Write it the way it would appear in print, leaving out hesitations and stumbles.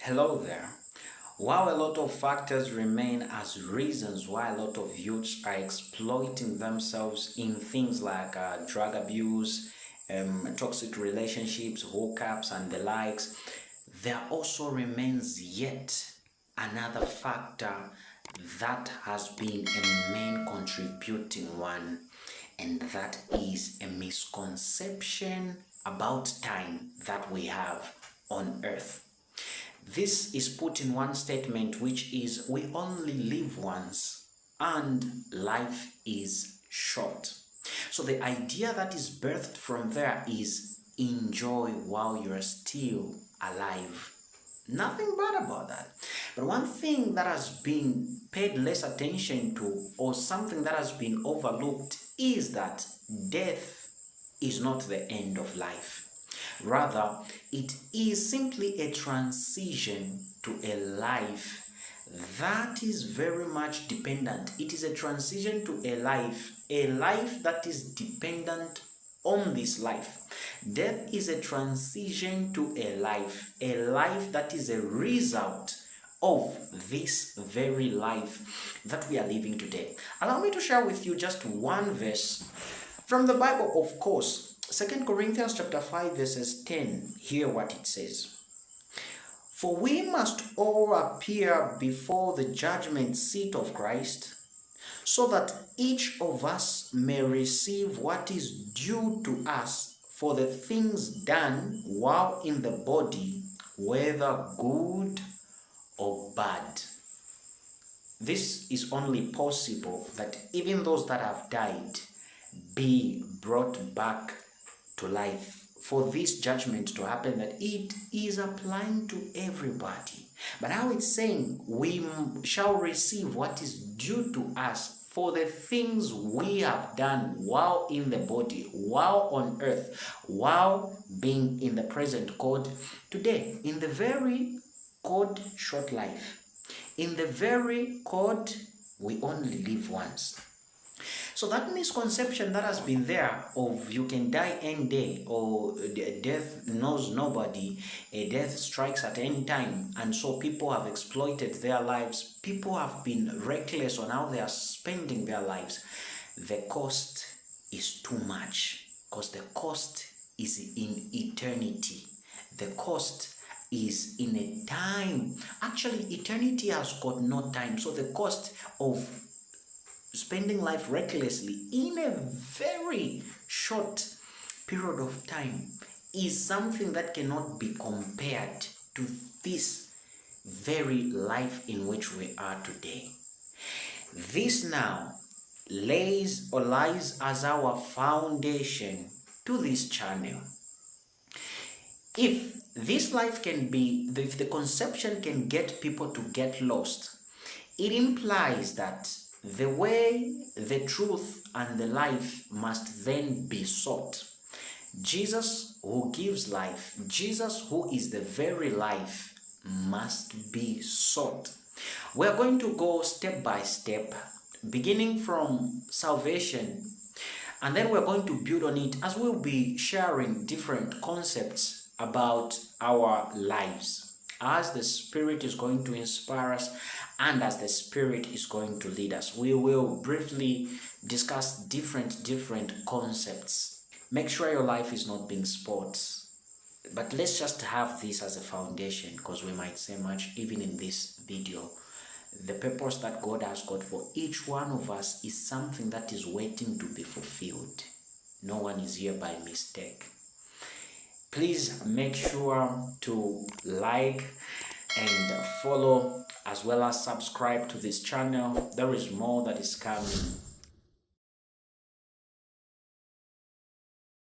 Hello there. While a lot of factors remain as reasons why a lot of youths are exploiting themselves in things like drug abuse, toxic relationships, hookups, and the likes, there also remains yet another factor that has been a main contributing one, and that is a misconception about time that we have on earth. This is put in one statement, which is we only live once and life is short. So the idea that is birthed from there is enjoy while you're still alive. Nothing bad about that. But one thing that has been paid less attention to, or something that has been overlooked, is that death is not the end of life. Rather, it is simply a transition to a life that is very much dependent. It is a transition to a life that is dependent on this life. Death is a transition to a life that is a result of this very life that we are living today. Allow me to share with you just one verse from the Bible, of course. 2 Corinthians chapter 5 verses 10, hear what it says. For we must all appear before the judgment seat of Christ, so that each of us may receive what is due to us for the things done while in the body, whether good or bad. This is only possible that even those that have died be brought back to life, for this judgment to happen, that it is applying to everybody. But now it's saying we shall receive what is due to us for the things we have done while in the body, while on earth, while being in the present code today, in the very code short life, in the very code we only live once. So that misconception that has been there of you can die any day, or death knows nobody, a death strikes at any time, and so people have exploited their lives. People have been reckless on how they are spending their lives. The cost is too much, because the cost is in eternity. The cost is in a time. Actually, eternity has got no time. So the cost of spending life recklessly in a very short period of time is something that cannot be compared to this very life in which we are today. This now lies as our foundation to this channel. If this life can be, if the conception can get people to get lost, it implies that the way, the truth, and the life must then be sought. Jesus, who gives life, Jesus, who is the very life, must be sought. We're going to go step by step, beginning from salvation, and then we're going to build on it as we'll be sharing different concepts about our lives, as the Spirit is going to inspire us and as the Spirit is going to lead us. We will briefly discuss different concepts. Make sure your life is not being sports, but let's just have this as a foundation, because we might say much even in this video. The purpose that God has got for each one of us is something that is waiting to be fulfilled. No one is here by mistake. Please make sure to like and follow, as well as subscribe to this channel. There is more that is coming.